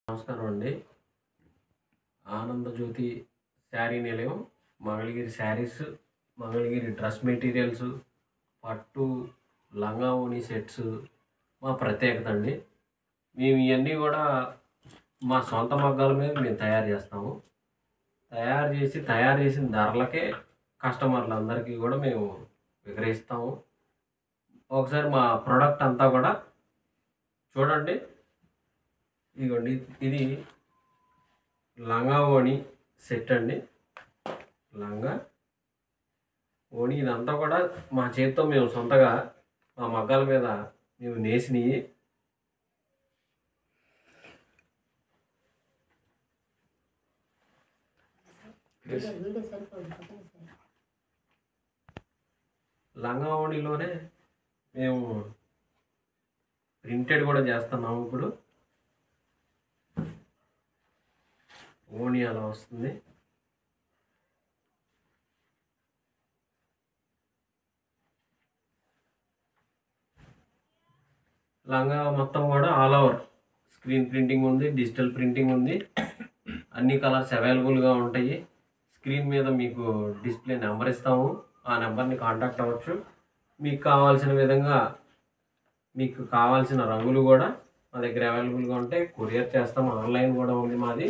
నమస్కారం అండి. ఆనందజ్యోతి శారీ నిలయం, మంగళగిరి శారీస్, మంగళగిరి డ్రెస్ మెటీరియల్స్, పట్టు, లంగా ఓణి సెట్స్ మా ప్రత్యేకత అండి. మేము ఇవన్నీ కూడా మా సొంత మగ్గాల మీద మేము తయారు చేస్తాము. తయారు చేసిన ధరలకే కస్టమర్లందరికీ కూడా మేము విక్రయిస్తాము. ఒకసారి మా ప్రోడక్ట్ అంతా కూడా చూడండి. ఇదిగోండి, ఇది లంగా ఓణి సెట్ అండి. లంగా ఓణి ఇదంతా కూడా మా చేతితో మేము సొంతగా మా మగ్గాల మీద మేము నేసినవి. లంగా ఓణిలోనే మేము ప్రింటెడ్ కూడా చేస్తున్నాము. ఇప్పుడు ఓణి అలా వస్తుంది. లంగా మొత్తం కూడా ఆల్ ఓవర్ స్క్రీన్ ప్రింటింగ్ ఉంది, డిజిటల్ ప్రింటింగ్ ఉంది. అన్ని కలర్స్ అవైలబుల్గా ఉంటాయి. స్క్రీన్ మీద మీకు డిస్ప్లే నెంబర్ ఇస్తాము. ఆ నెంబర్ని కాంటాక్ట్ అవ్వచ్చు. మీకు కావాల్సిన విధంగా మీకు కావాల్సిన రంగులు కూడా మా దగ్గర అవైలబుల్గా ఉంటాయి. కొరియర్ చేస్తాము. ఆన్లైన్ కూడా ఉంది మాది.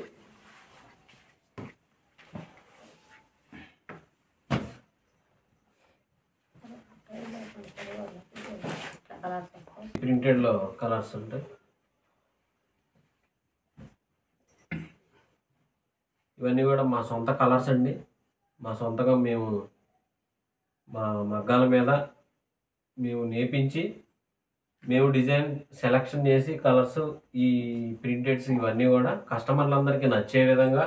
ప్రింటెడ్లో కలర్స్ ఉంటాయి. ఇవన్నీ కూడా మా సొంత కలర్స్ అండి. మా సొంతగా మేము మా మగ్గాల మీద మేము నేపించి మేము డిజైన్ సెలెక్షన్ చేసి కలర్స్, ఈ ప్రింటెడ్స్ ఇవన్నీ కూడా కస్టమర్లందరికీ నచ్చే విధంగా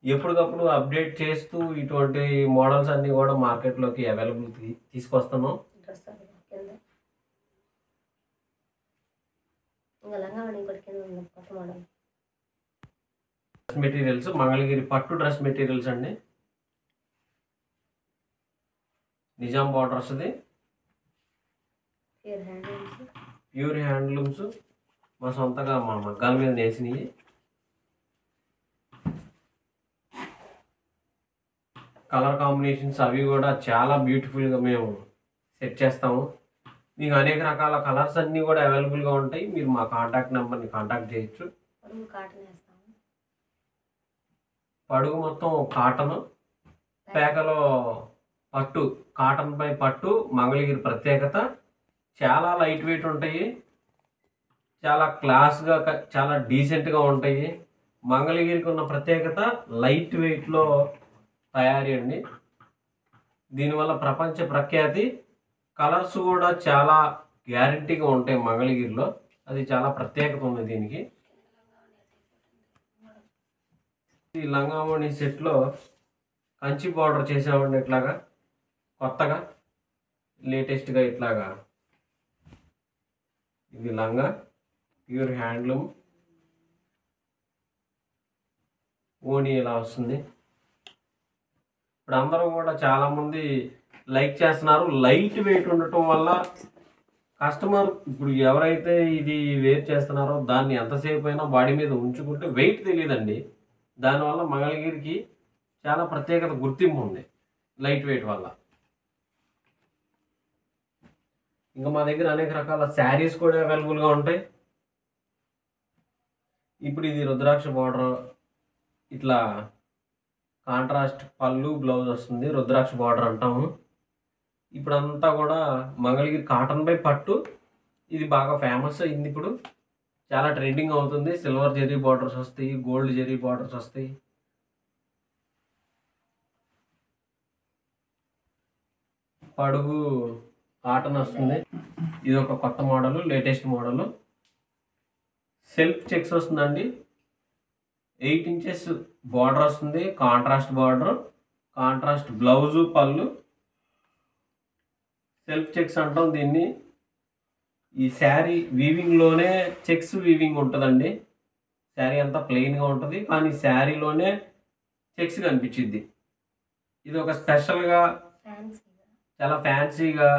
ఎప్పటికప్పుడు అప్డేట్ చేస్తూ ఇటువంటి మోడల్స్ అన్నీ కూడా మార్కెట్లోకి అవైలబుల్ తీసుకొస్తున్నాం. డ్రెస్ మెటీరియల్స్ మంగళగిరి పట్టు డ్రెస్ మెటీరియల్స్ అండి. నిజాం బార్డర్స్ది ప్యూర్ హ్యాండ్లూమ్స్ మా సొంతగా మా మగ్గాల మీద నేసినవి. కలర్ కాంబినేషన్స్ అవి కూడా చాలా బ్యూటిఫుల్గా మేము సెట్ చేస్తాము. మీకు అనేక రకాల కలర్స్ అన్నీ కూడా అవైలబుల్గా ఉంటాయి. మీరు మా కాంటాక్ట్ నెంబర్ని కాంటాక్ట్ చేయొచ్చు. పడుగు మొత్తం కాటన్, పేకలో పట్టు, కాటన్ పై పట్టు మంగళగిరి ప్రత్యేకత. చాలా లైట్ వెయిట్ ఉంటాయి, చాలా క్లాస్గా, చాలా డీసెంట్గా ఉంటాయి. మంగళగిరికి ఉన్న ప్రత్యేకత లైట్ వెయిట్లో తయారీ అండి. దీనివల్ల ప్రపంచ ప్రఖ్యాతి. కలర్స్ కూడా చాలా గ్యారంటీగా ఉంటాయి మంగళగిరిలో. అది చాలా ప్రత్యేకత ఉంది దీనికి. ఈ లంగా ఓణి సెట్లో కంచి బార్డర్ చేసామండి. ఇట్లాగా కొత్తగా లేటెస్ట్గా ఇట్లాగా ఇది లంగా ప్యూర్ హ్యాండ్లూమ్. ఓణి ఇలా వస్తుంది. ఇప్పుడు అందరూ కూడా చాలామంది లైక్ చేస్తున్నారు. లైట్ వెయిట్ ఉండటం వల్ల కస్టమర్ ఇప్పుడు ఎవరైతే ఇది వేర్ చేస్తున్నారో దాన్ని ఎంతసేపు అయినా బాడీ మీద ఉంచుకుంటే వెయిట్ తెలియదండి. దానివల్ల మంగళగిరికి చాలా ప్రత్యేకత, గుర్తింపు ఉంది లైట్ వెయిట్ వల్ల. ఇంకా మా దగ్గర అనేక రకాల శారీస్ కూడా అవైలబుల్గా ఉంటాయి. ఇప్పుడు ఇది రుద్రాక్ష బార్డర్, ఇట్లా కాంట్రాస్ట్ పళ్ళు, బ్లౌజ్ వస్తుంది. రుద్రాక్ష బార్డర్ అంటాము. ఇప్పుడు అంతా కూడా మంగళగిరి కాటన్ పై పట్టు, ఇది బాగా ఫేమస్ అయింది. ఇప్పుడు చాలా ట్రెండింగ్ అవుతుంది. సిల్వర్ జెరీ బార్డర్స్ వస్తాయి, గోల్డ్ జెరీ బార్డర్స్ వస్తాయి. పడుగు కాటన్ వస్తుంది. ఇది ఒక కొత్త model, latest model. Self checks వస్తుందండి. 8 ఇంచెస్ బార్డర్ వస్తుంది. కాంట్రాస్ట్ బార్డర్, కాంట్రాస్ట్ బ్లౌజు, పళ్ళు. సెల్ఫ్ చెక్స్ అంటాం దీన్ని. ఈ శారీ వీవింగ్లోనే చెక్స్ వీవింగ్ ఉంటుందండి. శారీ అంతా ప్లెయిన్గా ఉంటుంది, కానీ శారీలోనే చెక్స్ కనిపించింది. ఇది ఒక స్పెషల్గా, చాలా ఫ్యాన్సీగా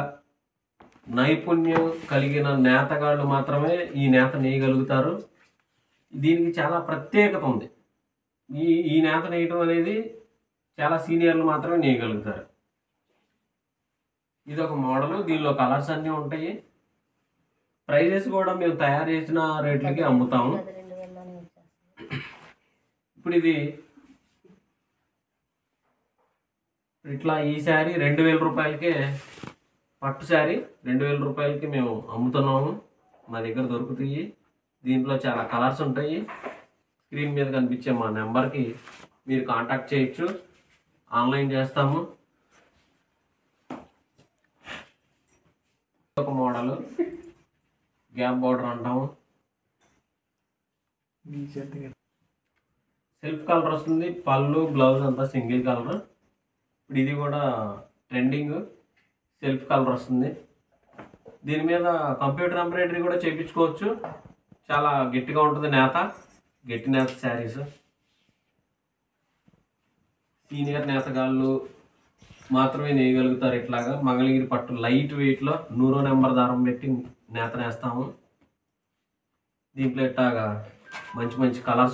నైపుణ్యం కలిగిన నేతగాళ్ళు మాత్రమే ఈ నేత నేయగలుగుతారు. దీనికి చాలా ప్రత్యేకత ఉంది. ఈ ఈ నేత నేయటం అనేది చాలా సీనియర్లు మాత్రమే నేయగలుగుతారు. ఇది ఒక మోడల్. దీనిలో కలర్స్ అన్నీ ఉంటాయి. ప్రైజెస్ కూడా మేము తయారు చేసిన రేట్లకి అమ్ముతాము. ఇప్పుడు ఇది ఇట్లా ఈ శారీ 2000 రూపాయలకే, పట్టు శారీ 2000 రూపాయలకి మేము అమ్ముతున్నాము. మా దగ్గర దొరుకుతాయి. దీంట్లో చాలా కలర్స్ ఉంటాయి. స్క్రీన్ మీద కనిపించే మా నెంబర్కి మీరు కాంటాక్ట్ చేయొచ్చు. ఆన్లైన్ చేస్తాము. ఒక మోడల్ గ్యాప్ బార్డర్ అంటాము. సెల్ఫ్ కలర్ వస్తుంది. పళ్ళు బ్లౌజ్ అంతా సింగిల్ కలర్. ఇప్పుడు ఇది కూడా ట్రెండింగ్ సెల్ఫ్ కలర్ వస్తుంది. దీని మీద కంప్యూటర్ ఎంబ్రాయిడరీ కూడా చేయించుకోవచ్చు. చాలా గట్టిగా ఉంటుంది నేత. గట్టి నేత శారీస్ సీనియర్ నేతగాళ్ళు మాత్రమే నేయగలుగుతారు. ఇట్లాగా మంగళగిరి పట్టు లైట్ వెయిట్లో 100 నెంబర్ దారం పెట్టి నేత నేస్తాము. దీంట్లో ఇట్లాగా మంచి మంచి కలర్స్